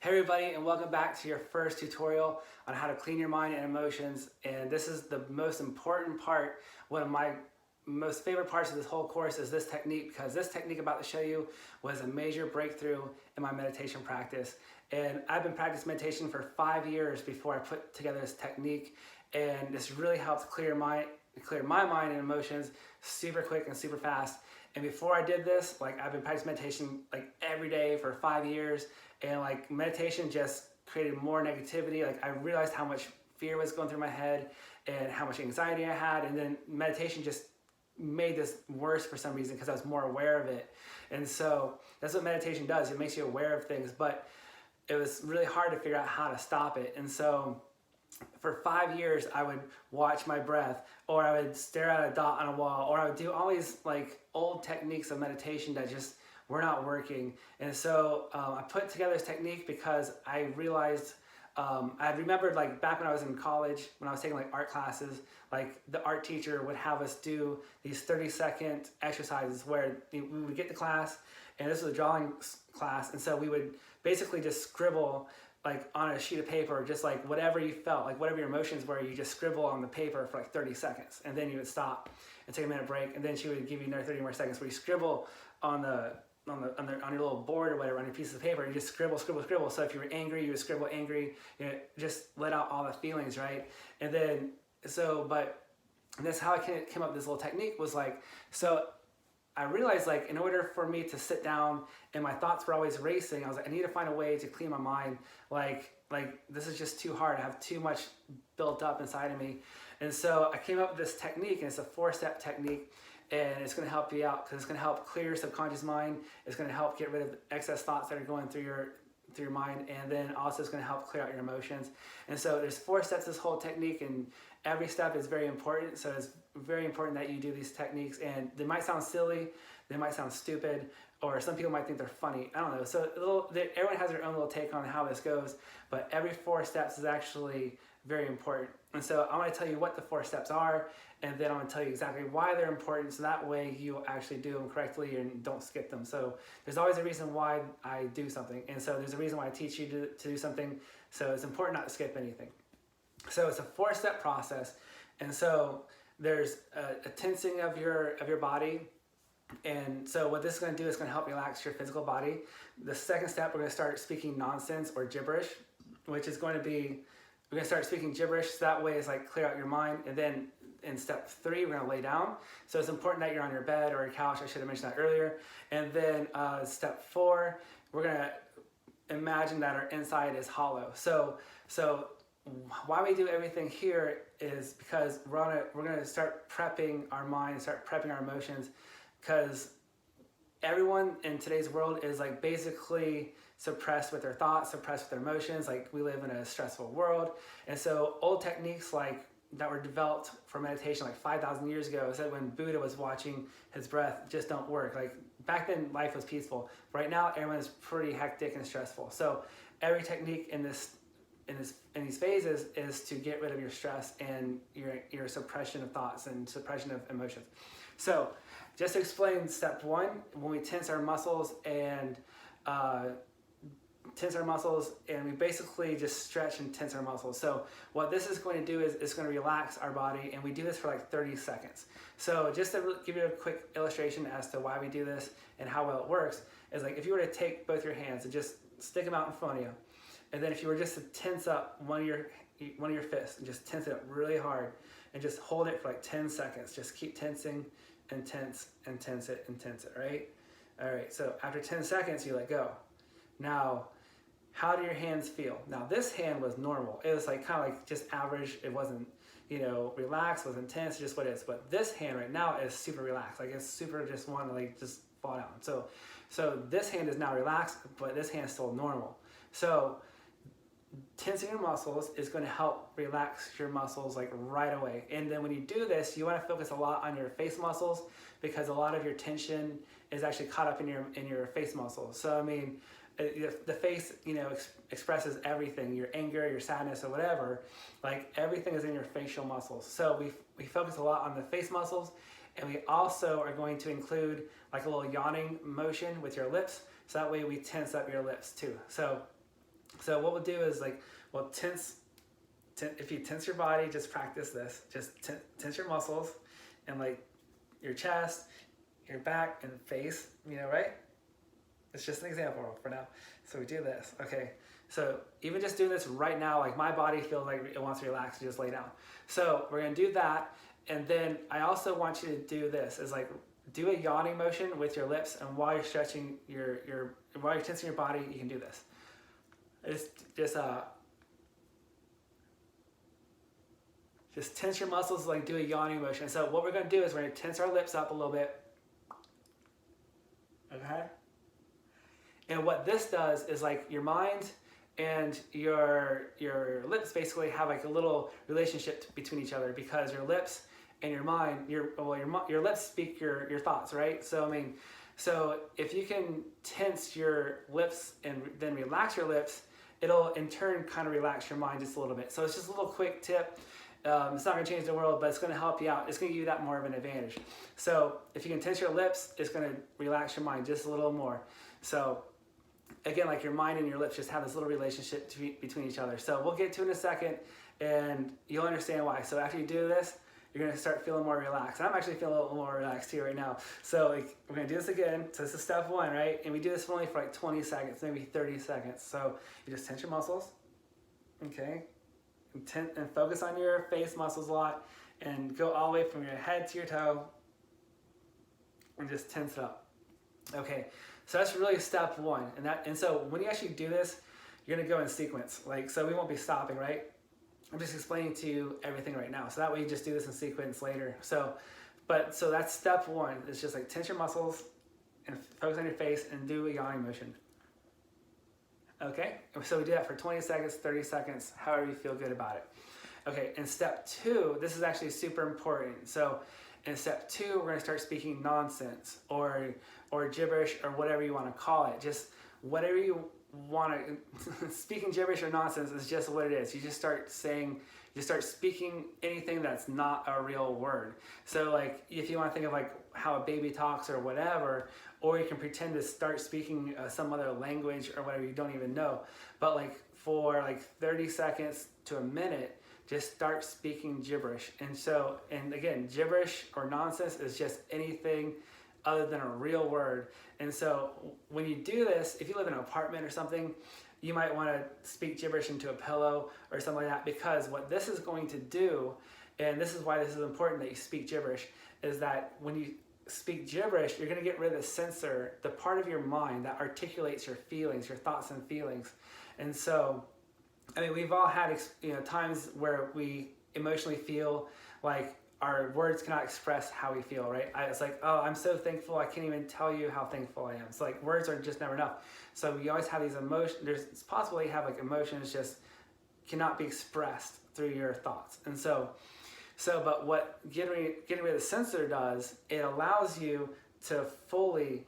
Hey everybody, and welcome back to your first tutorial on how to clean your mind and emotions. And this is the most important part. One of my most favorite parts of this whole course is this technique, because this technique I'm about to show you was a major breakthrough in my meditation practice. And I've been practicing meditation for 5 years before I put together this technique, and this really helps clear my mind and emotions super quick and super fast. And before I did this, I've been practicing meditation every day for 5 years, and meditation just created more negativity. I realized how much fear was going through my head and how much anxiety I had, and then meditation just made this worse for some reason because I was more aware of it. And so that's what meditation does. It makes you aware of things, but it was really hard to figure out how to stop it. And so for 5 years, I would watch my breath, or I would stare at a dot on a wall, or I would do all these old techniques of meditation that just were not working. And so I put together this technique because I realized, I remembered back when I was in college, when I was taking art classes, the art teacher would have us do these 30-second exercises where we would get to class, and this was a drawing class, and so we would basically just scribble on a sheet of paper, just whatever you felt, whatever your emotions were, you just scribble on the paper for 30 seconds, and then you would stop and take a minute break, and then she would give you another 30 more seconds where you scribble on your little board or whatever, on your piece of paper. You just scribble. So if you were angry, you would scribble angry. Just let out all the feelings, right? And then but that's how I came up with this little technique. Was so I realized in order for me to sit down and my thoughts were always racing, I was I need to find a way to clean my mind. This is just too hard. I have too much built up inside of me. And so I came up with this technique, and it's a 4-step technique, and it's going to help you out because it's going to help clear your subconscious mind. It's going to help get rid of excess thoughts that are going through your mind, and then also it's going to help clear out your emotions. And so there's 4 steps to this whole technique, and every step is very important. So it's very important that you do these techniques, and they might sound silly, they might sound stupid, or some people might think they're funny. I don't know. So everyone has their own little take on how this goes, but every 4 steps is actually very important. And so I want to tell you what the 4 steps are, and then I'm going to tell you exactly why they're important, so that way you actually do them correctly and don't skip them. So there's always a reason why I do something, and so there's a reason why I teach you to do something, so it's important not to skip anything. So it's a 4-step process, and so there's a tensing of your body. And so what this is going to do is going to help relax your physical body. The second step, we're going to start speaking nonsense or gibberish, which is going to be, we're going to start speaking gibberish, so that way it's clear out your mind. And then in step 3, we're going to lay down. So it's important that you're on your bed or your couch. I should have mentioned that earlier. And then step 4, we're going to imagine that our inside is hollow. So why we do everything here is because we're going to start prepping our mind, start prepping our emotions, because everyone in today's world is basically suppressed with their thoughts, suppressed with their emotions. We live in a stressful world, and so old techniques that were developed for meditation 5,000 years ago, said when Buddha was watching his breath, just don't work. Back then life was peaceful. Right now everyone is pretty hectic and stressful. So every technique in these phases is to get rid of your stress and your suppression of thoughts and suppression of emotions. So just to explain step 1, when we tense our muscles and we basically just stretch and tense our muscles. So what this is going to do is it's going to relax our body, and we do this for 30 seconds. So just to give you a quick illustration as to why we do this and how well it works is if you were to take both your hands and just stick them out in front of you, and then if you were just to tense up one of your fists and just tense it up really hard and just hold it for 10 seconds, just keep tensing and tense and tense it and tense it, right? All right, so after 10 seconds, you let go. Now, how do your hands feel? Now, this hand was normal. It was kind of just average. It wasn't, relaxed, wasn't tense, just what it is. But this hand right now is super relaxed. It's super just want to just fall down. So this hand is now relaxed, but this hand is still normal. So tensing your muscles is going to help relax your muscles right away. And then when you do this, you want to focus a lot on your face muscles, because a lot of your tension is actually caught up in your face muscles. So I mean, the face expresses everything, your anger, your sadness, or whatever. Everything is in your facial muscles. So we focus a lot on the face muscles, and we also are going to include a little yawning motion with your lips, so that way we tense up your lips too. So So what we'll do is like, we'll if you tense your body, just practice this. Just tense your muscles and like your chest, your back, and face, right? It's just an example for now. So we do this, okay? So even just doing this right now, like my body feels like it wants to relax and just lay down. So we're gonna do that. And then I also want you to do this, is like do a yawning motion with your lips, and while you're stretching while you're tensing your body, you can do this. It's just tense your muscles, like do a yawning motion. So what we're gonna do is we're gonna tense our lips up a little bit, okay? And what this does is like your mind and your lips basically have like a little relationship between each other, because your lips and your mind, your lips speak your thoughts, right? So so if you can tense your lips and then relax your lips, it'll in turn kind of relax your mind just a little bit. So it's just a little quick tip. It's not going to change the world, but it's going to help you out. It's going to give you that more of an advantage. So if you can tense your lips, it's going to relax your mind just a little more. So again, like your mind and your lips just have this little relationship between each other. So we'll get to it in a second, and you'll understand why. So after you do this, you're going to start feeling more relaxed. And I'm actually feeling a little more relaxed here right now. So we're going to do this again. So this is step one, right? And we do this only for like 20 seconds, maybe 30 seconds. So you just tense your muscles, okay? And focus on your face muscles a lot, and go all the way from your head to your toe, and just tense it up. Okay, so that's really step one. And so when you actually do this, you're gonna go in sequence. Like, so we won't be stopping, right? I'm just explaining to you everything right now. So that way you just do this in sequence later. So that's step one. It's just like tense your muscles and focus on your face and do a yawning motion. Okay, so we do that for 20 seconds, 30 seconds, however you feel good about it. Okay, and step two, this is actually super important. So in step two, we're gonna start speaking nonsense or gibberish, or whatever you wanna call it. Just whatever you wanna, speaking gibberish or nonsense is just what it is. You just start speaking anything that's not a real word. So like, if you wanna think of like how a baby talks or whatever, or you can pretend to start speaking some other language or whatever you don't even know. But like for like 30 seconds to a minute, just start speaking gibberish. And again, gibberish or nonsense is just anything other than a real word. And so when you do this, if you live in an apartment or something, you might want to speak gibberish into a pillow or something like that, because what this is going to do, and this is why this is important that you speak gibberish, is that when you speak gibberish, you're going to get rid of the sensor, the part of your mind that articulates your feelings, your thoughts and feelings. And so, I mean, we've all had times where we emotionally feel like our words cannot express how we feel, right? It's like, oh, I'm so thankful, I can't even tell you how thankful I am. It's like words are just never enough. So we always have these emotions. It's possible you have like emotions just cannot be expressed through your thoughts. And but what getting rid of the sensor does, it allows you to fully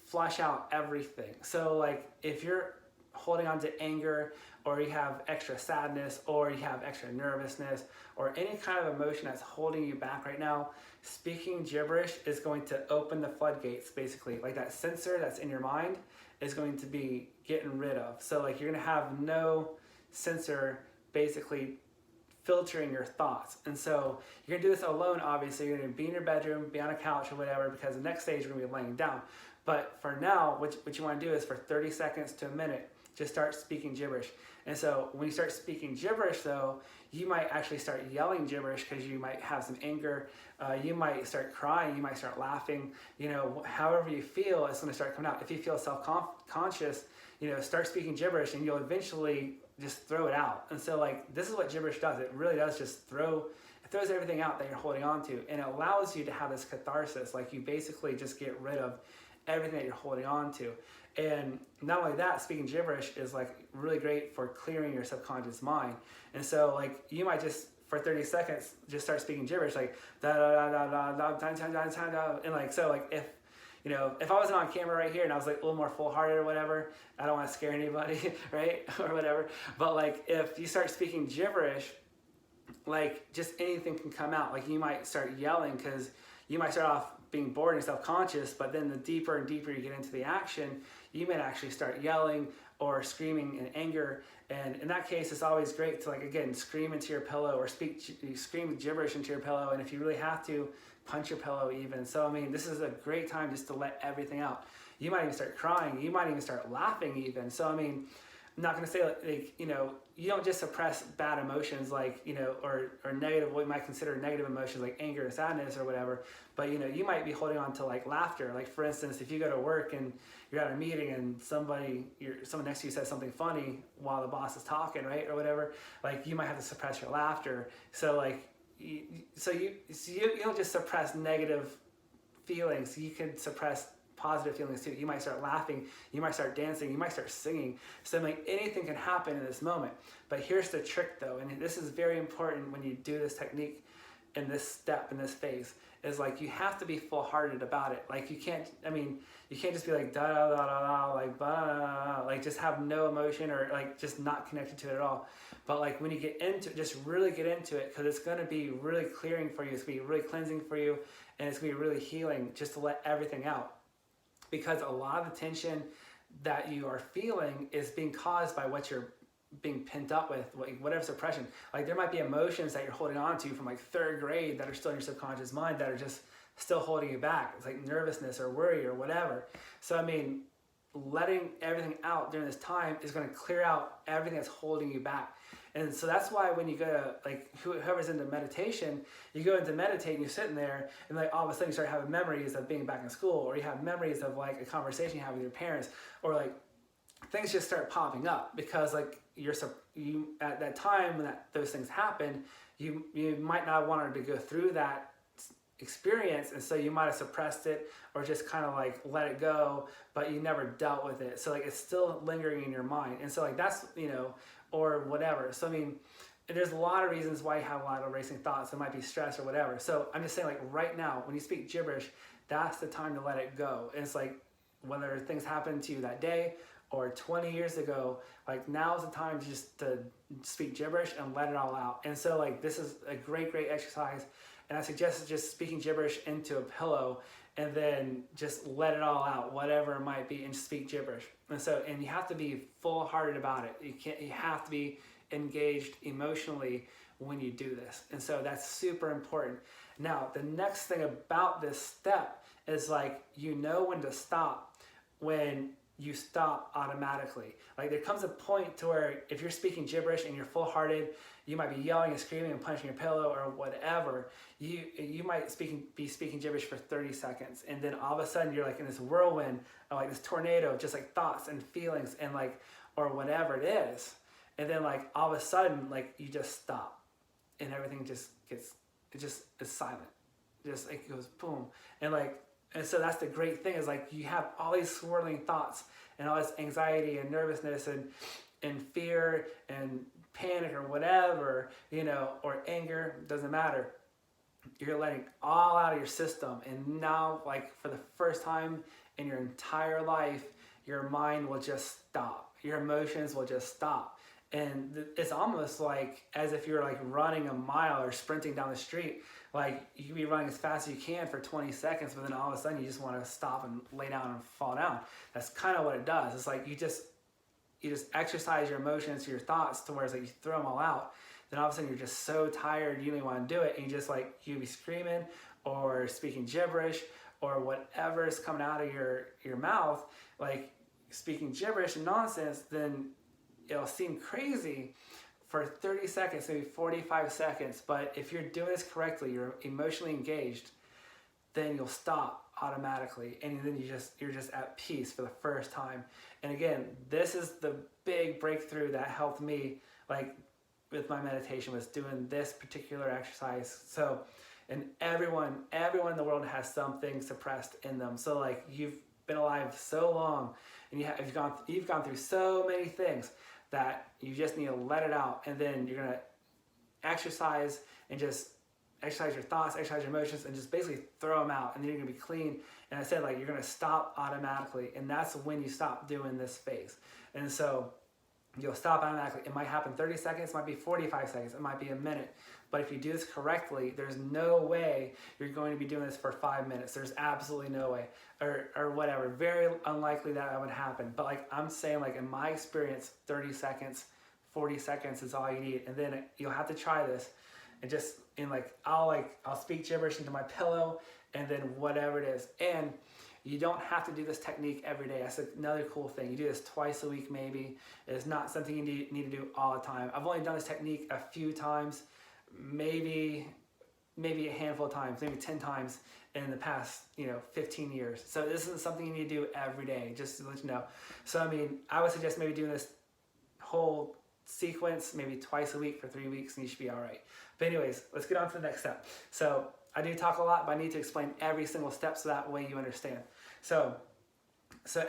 flush out everything. So like if you're holding on to anger, or you have extra sadness, or you have extra nervousness, or any kind of emotion that's holding you back right now, speaking gibberish is going to open the floodgates, basically. Like that sensor that's in your mind is going to be getting rid of. So like you're gonna have no sensor basically filtering your thoughts. And so you're gonna do this alone, obviously. You're gonna be in your bedroom, be on a couch or whatever, because the next stage you're gonna be laying down. But for now, what you wanna do is for 30 seconds to a minute, just start speaking gibberish. And so when you start speaking gibberish though, you might actually start yelling gibberish because you might have some anger, you might start crying, you might start laughing, however you feel, it's gonna start coming out. If you feel self-conscious, start speaking gibberish, and you'll eventually just throw it out. And so like, this is what gibberish does. It really does just throws everything out that you're holding on to, and it allows you to have this catharsis. Like you basically just get rid of everything that you're holding on to. And not only that, speaking gibberish is like really great for clearing your subconscious mind. And so like you might just for 30 seconds just start speaking gibberish, like da da da da da da da da da da, and like, so like if I wasn't on camera right here and I was like a little more full-hearted or whatever, I don't want to scare anybody, right, or whatever, but like if you start speaking gibberish, like just anything can come out. Like you might start yelling because you might start off being bored and self-conscious, but then the deeper and deeper you get into the action, you might actually start yelling, or screaming in anger. And in that case, it's always great to, like, again, scream into your pillow or scream gibberish into your pillow. And if you really have to, punch your pillow even. So, I mean, this is a great time just to let everything out. You might even start crying. You might even start laughing even. So, I mean, I'm not going to say, like, you know, you don't just suppress bad emotions, like, you know, or negative, what you might consider negative emotions like anger and sadness or whatever. But, you know, you might be holding on to, like, laughter. Like, for instance, if you go to work and you're at a meeting and someone next to you says something funny while the boss is talking, right, or whatever, like, you might have to suppress your laughter. So, like, you don't just suppress negative feelings. You can suppress positive feelings too. You might start laughing, you might start dancing, you might start singing. So, like, anything can happen in this moment. But here's the trick though, and this is very important when you do this technique in this step, in this phase, is like you have to be full-hearted about it. Like you can't just be like da da da da da, like bah, like just have no emotion or like just not connected to it at all. But like when you get into it, just really get into it, because it's going to be really clearing for you. It's going to be really cleansing for you, and it's going to be really healing just to let everything out. Because a lot of the tension that you are feeling is being caused by what you're being pent up with, whatever suppression. Like there might be emotions that you're holding on to from like third grade that are still in your subconscious mind that are just still holding you back. It's like nervousness or worry or whatever. So, I mean, letting everything out during this time is going to clear out everything that's holding you back. And so that's why when you go to, like, whoever's into meditation, you go into meditate and you're sitting there and like all of a sudden you start having memories of being back in school, or you have memories of like a conversation you have with your parents, or like things just start popping up because like you at that time when those things happen, you might not want to go through that experience, and so you might have suppressed it or just kind of like let it go, but you never dealt with it. So like it's still lingering in your mind, and so like that's, you know, or whatever. So I mean, there's a lot of reasons why you have a lot of racing thoughts. It might be stress or whatever. So I'm just saying, like right now when you speak gibberish, that's the time to let it go. And it's like whether things happen to you that day or 20 years ago, like now's the time to speak gibberish and let it all out. And so like this is a great exercise, and I suggest just speaking gibberish into a pillow and then just let it all out, whatever it might be, and just speak gibberish. And so, and you have to be full-hearted about it. You have to be engaged emotionally when you do this. And so that's super important. Now, the next thing about this step is like, you know when to stop when you stop automatically. Like there comes a point to where if you're speaking gibberish and you're full-hearted, you might be yelling and screaming and punching your pillow or whatever. You might be speaking gibberish for 30 seconds, and then all of a sudden you're like in this whirlwind of like this tornado of just like thoughts and feelings and like, or whatever it is. And then like all of a sudden, like you just stop and everything just is silent. Just like it goes boom. And so that's the great thing, is like you have all these swirling thoughts and all this anxiety and nervousness and fear and panic or whatever, you know, or anger, doesn't matter. You're letting all out of your system. And now, like for the first time in your entire life, your mind will just stop. Your emotions will just stop. And it's almost like as if you're like running a mile or sprinting down the street. Like you can be running as fast as you can for 20 seconds, but then all of a sudden you just want to stop and lay down and fall down. That's kind of what it does. It's like you just exercise your emotions, your thoughts, to where it's like you throw them all out. Then all of a sudden you're just so tired, you don't even want to do it, and you just like, you be screaming or speaking gibberish or whatever is coming out of your mouth, like speaking gibberish and nonsense. Then it'll seem crazy for 30 seconds, maybe 45 seconds. But if you're doing this correctly, you're emotionally engaged, then you'll stop automatically, and then you're just at peace for the first time. And again, this is the big breakthrough that helped me, like with my meditation, was doing this particular exercise. So, and everyone in the world has something suppressed in them. So like you've been alive so long, and you've gone through so many things that you just need to let it out. And then you're gonna exercise and just exercise your thoughts, exercise your emotions, and just basically throw them out, and then you're gonna be clean. And I said, like, you're gonna stop automatically, and that's when you stop doing this phase. And so you'll stop automatically. It might happen 30 seconds, it might be 45 seconds, it might be a minute. But if you do this correctly, there's no way you're going to be doing this for 5 minutes. There's absolutely no way, or whatever. Very unlikely that would happen. But like I'm saying, like in my experience, 30 seconds, 40 seconds is all you need. And then you'll have to try this, and just I'll speak gibberish into my pillow, and then whatever it is. And you don't have to do this technique every day. That's another cool thing. You do this twice a week maybe. It's not something you need to do all the time. I've only done this technique a few times, maybe a handful of times, maybe 10 times in the past 15 years. So this isn't something you need to do every day, just to let you know. So I mean, I would suggest maybe doing this whole sequence maybe twice a week for 3 weeks, and you should be all right. But anyways, let's get on to the next step. So I do talk a lot, but I need to explain every single step so that way you understand. So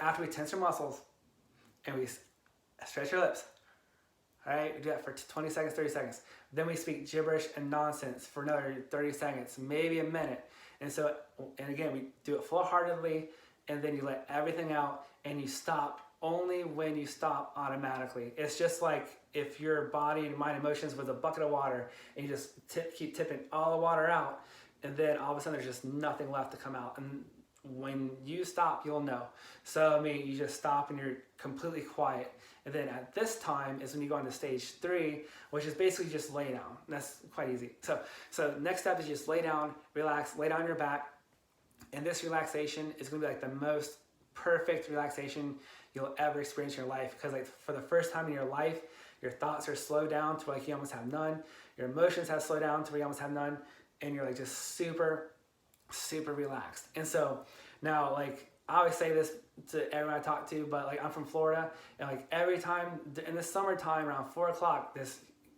after we tense our muscles and we stretch our lips, all right, we do that for 20 seconds, 30 seconds. Then we speak gibberish and nonsense for another 30 seconds, maybe a minute. And again, we do it full-heartedly, and then you let everything out, and you stop only when you stop automatically. It's just like if your body and mind emotions was a bucket of water, and you just keep tipping all the water out, and then all of a sudden there's just nothing left to come out. And when you stop, you'll know. So I mean, you just stop and you're completely quiet. And then at this time is when you go on to stage 3, which is basically just lay down. That's quite easy. So next step is just lay down, relax, lay down on your back. And this relaxation is gonna be like the most perfect relaxation you'll ever experience in your life, because like for the first time in your life, your thoughts are slowed down to like you almost have none. Your emotions have slowed down to where you almost have none. And you're like just super, super relaxed. And so now, like I always say this to everyone I talk to, but like I'm from Florida, and like every time in the summertime around 4 o'clock,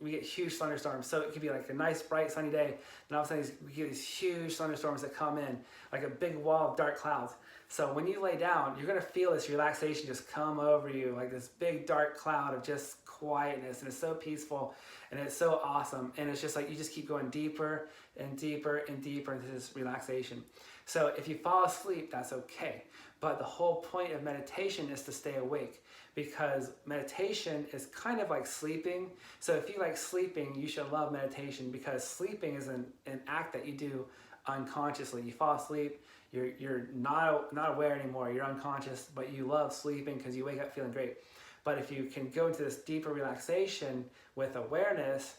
we get huge thunderstorms. So it could be like a nice bright sunny day, and all of a sudden we get these huge thunderstorms that come in, like a big wall of dark clouds. So when you lay down, you're gonna feel this relaxation just come over you, like this big dark cloud of just quietness, and it's so peaceful, and it's so awesome. And it's just like you just keep going deeper and deeper and deeper into this relaxation. So if you fall asleep, that's okay. But the whole point of meditation is to stay awake, because meditation is kind of like sleeping. So if you like sleeping, you should love meditation, because sleeping is an act that you do unconsciously. You fall asleep, you're not aware anymore, you're unconscious, but you love sleeping because you wake up feeling great. But if you can go into this deeper relaxation with awareness,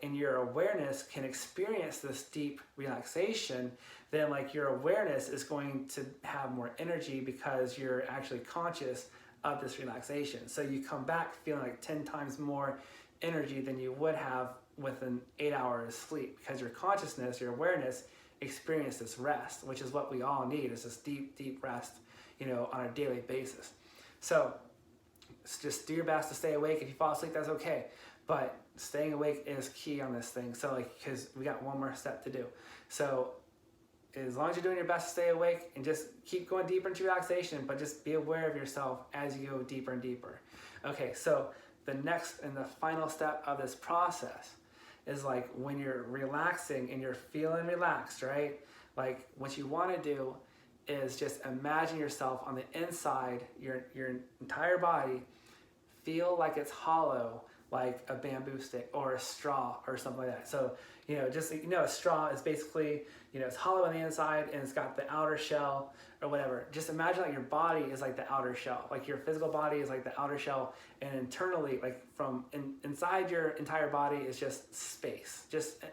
and your awareness can experience this deep relaxation, then like your awareness is going to have more energy because you're actually conscious of this relaxation. So you come back feeling like 10 times more energy than you would have with an 8 hours sleep, because your consciousness, your awareness experience this rest, which is what we all need, is this deep, deep rest, on a daily basis. So just do your best to stay awake. If you fall asleep, that's okay. But staying awake is key on this thing. So because we got one more step to do. So as long as you're doing your best to stay awake, and just keep going deeper into relaxation, but just be aware of yourself as you go deeper and deeper. Okay, so the next and the final step of this process is like when you're relaxing and you're feeling relaxed, right? Like what you want to do is just imagine yourself on the inside, your entire body, feel like it's hollow, like a bamboo stick or a straw or something like that. So, a straw is basically, it's hollow on the inside and it's got the outer shell or whatever. Just imagine like your body is like the outer shell, like your physical body is like the outer shell, and internally, like from inside your entire body is just space. Just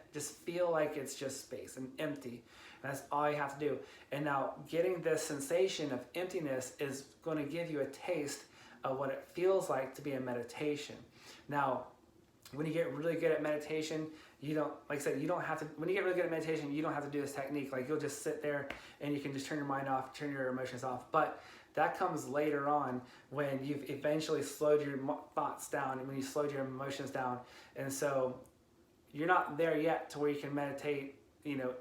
feel like it's just space and empty. And that's all you have to do. And now getting this sensation of emptiness is going to give you a taste of what it feels like to be in meditation. Now, when you get really good at meditation, you don't have to, when you get really good at meditation, you don't have to do this technique. Like you'll just sit there and you can just turn your mind off, turn your emotions off. But that comes later on when you've eventually slowed your thoughts down and when you slowed your emotions down. And so you're not there yet to where you can meditate,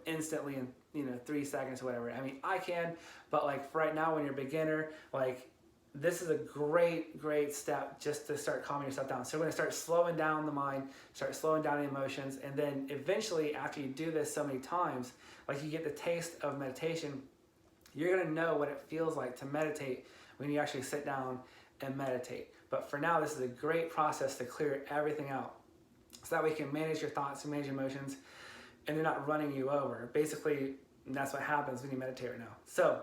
instantly in 3 seconds or whatever. I mean, I can, but like for right now, when you're a beginner, like this is a great step just to start calming yourself down. So we're gonna start slowing down the mind, start slowing down the emotions, and then eventually after you do this so many times, like you get the taste of meditation, you're gonna know what it feels like to meditate when you actually sit down and meditate. But for now, this is a great process to clear everything out, so that way you can manage your thoughts and manage emotions, and they're not running you over. Basically, that's what happens when you meditate right now. So,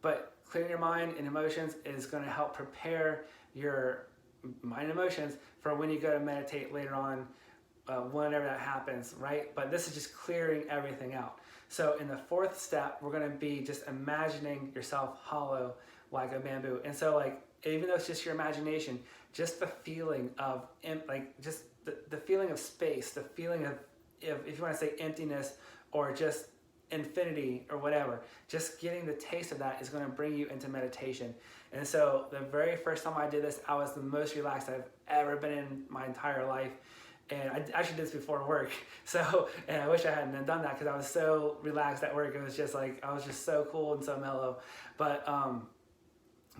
but clearing your mind and emotions is going to help prepare your mind and emotions for when you go to meditate later on, whenever that happens, right? But this is just clearing everything out. So in the fourth step, we're going to be just imagining yourself hollow like a bamboo. And so like, even though it's just your imagination, just the feeling of, like just the feeling of space, the feeling of, if you want to say emptiness or just infinity or whatever, just getting the taste of that is going to bring you into meditation. And so the very first time I did this, I was the most relaxed I've ever been in my entire life. And I actually did this before work. So, and I wish I hadn't done that because I was so relaxed at work. It was just like, I was just so cool and so mellow. But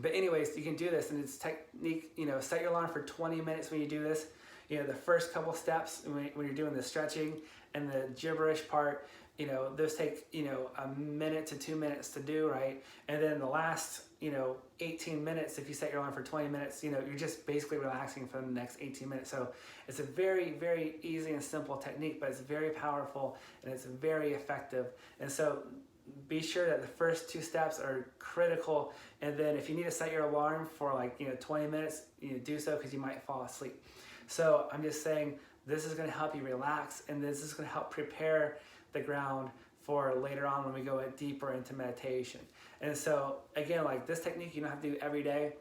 anyways, you can do this, and it's technique, you know, set your alarm for 20 minutes when you do this. You know, the first couple steps when you're doing the stretching and the gibberish part, you know, those take, you know, a minute to 2 minutes to do, right? And then the last, you know, 18 minutes, if you set your alarm for 20 minutes, you know, you're just basically relaxing for the next 18 minutes. So it's a very, very easy and simple technique, but it's very powerful and it's very effective. And so be sure that the first 2 steps are critical. And then if you need to set your alarm for like, you know, 20 minutes, you know, do so, because you might fall asleep. So I'm just saying, this is going to help you relax, and this is going to help prepare the ground for later on when we go deeper into meditation. And so again, like this technique, you don't have to do every day.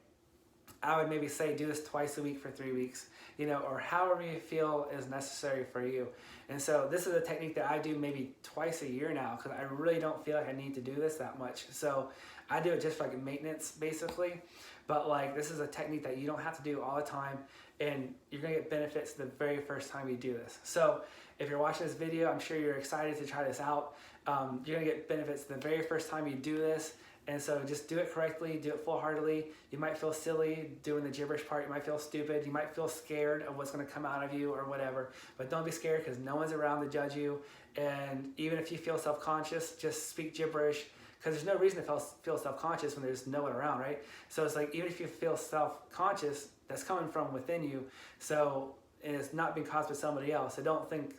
I would maybe say do this twice a week for 3 weeks, you know, or however you feel is necessary for you. And so this is a technique that I do maybe twice a year now, because I really don't feel like I need to do this that much. So I do it just for like maintenance basically. But like, this is a technique that you don't have to do all the time, and you're gonna get benefits the very first time you do this. So if you're watching this video, I'm sure you're excited to try this out. You're gonna get benefits the very first time you do this. And so just do it correctly, do it full-heartedly. You might feel silly doing the gibberish part. You might feel stupid. You might feel scared of what's gonna come out of you or whatever. But don't be scared, because no one's around to judge you. And even if you feel self-conscious, just speak gibberish, because there's no reason to feel self-conscious when there's no one around, right? So it's like, even if you feel self-conscious, that's coming from within you. So, and it's not being caused by somebody else. So don't think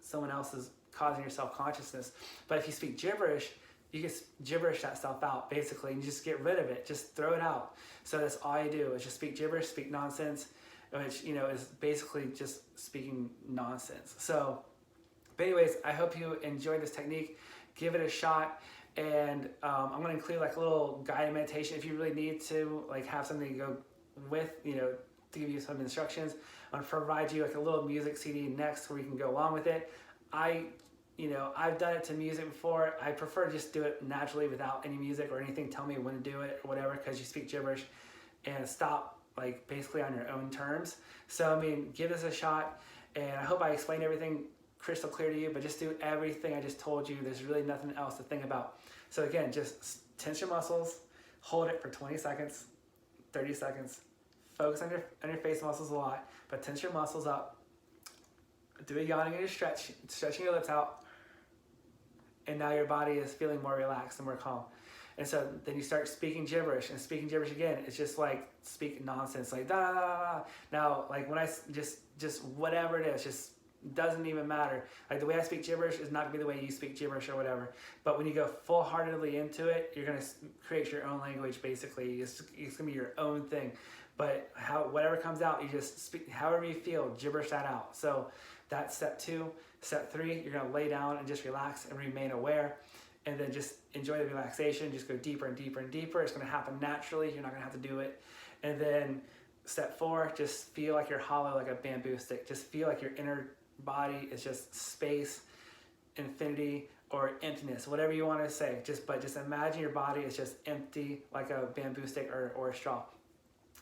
someone else is causing your self-consciousness. But if you speak gibberish, you can gibberish that stuff out basically, and you just get rid of it. Just throw it out. So that's all you do, is just speak gibberish, speak nonsense, which, you know, is basically just speaking nonsense. So, but anyways, I hope you enjoyed this technique. Give it a shot. And I'm going to include like a little guided meditation if you really need to, like, have something to go with, you know, to give you some instructions. I'm going to provide you like a little music CD next where you can go along with it. You know, I've done it to music before. I prefer to just do it naturally without any music or anything. Tell me when to do it or whatever, because you speak gibberish, and stop like basically on your own terms. So, I mean, give this a shot, and I hope I explained everything crystal clear to you, but just do everything I just told you. There's really nothing else to think about. So again, just tense your muscles, hold it for 20 seconds, 30 seconds, focus on your face muscles a lot, but tense your muscles up. Do a yawning and your stretching your lips out. And now your body is feeling more relaxed and more calm. And so then you start speaking gibberish, and speaking gibberish again, it's just like speak nonsense, like da da da da. Now, like when I just whatever it is, just doesn't even matter. Like the way I speak gibberish is not gonna be the way you speak gibberish or whatever. But when you go full-heartedly into it, you're gonna create your own language basically. It's gonna be your own thing. But whatever comes out, you just speak however you feel, gibberish that out. So that's step 2. Step 3, you're gonna lay down and just relax and remain aware, and then just enjoy the relaxation. Just go deeper and deeper and deeper. It's gonna happen naturally. You're not gonna have to do it. And then step 4, just feel like you're hollow like a bamboo stick. Just feel like your inner body is just space, infinity, or emptiness, whatever you want to say. But just imagine your body is just empty like a bamboo stick or a straw.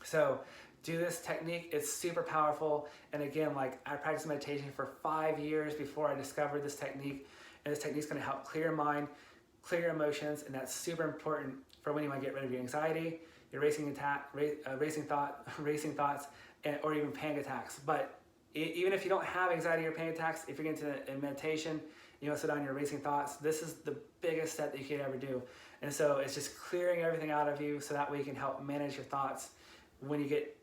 So do this technique. It's super powerful. And again, like I practiced meditation for 5 years before I discovered this technique. And this technique is going to help clear your mind, clear your emotions, and that's super important for when you want to get rid of your anxiety, your racing thoughts, or even panic attacks. But even if you don't have anxiety or panic attacks, if you're getting into meditation, you know, sit down your racing thoughts, this is the biggest step that you could ever do. And so it's just clearing everything out of you, so that way you can help manage your thoughts when you get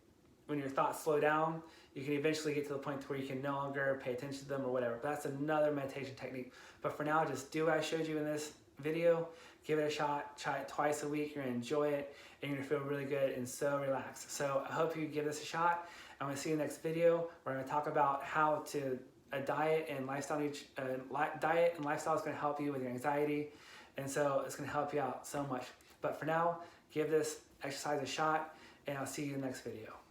when your thoughts slow down, you can eventually get to the point where you can no longer pay attention to them or whatever. But that's another meditation technique. But for now, just do what I showed you in this video. Give it a shot. Try it twice a week. You're going to enjoy it, and you're going to feel really good and so relaxed. So I hope you give this a shot. I'm going to see you in the next video. We're going to talk about how to a diet and lifestyle. Diet and lifestyle is going to help you with your anxiety, and so it's going to help you out so much. But for now, give this exercise a shot, and I'll see you in the next video.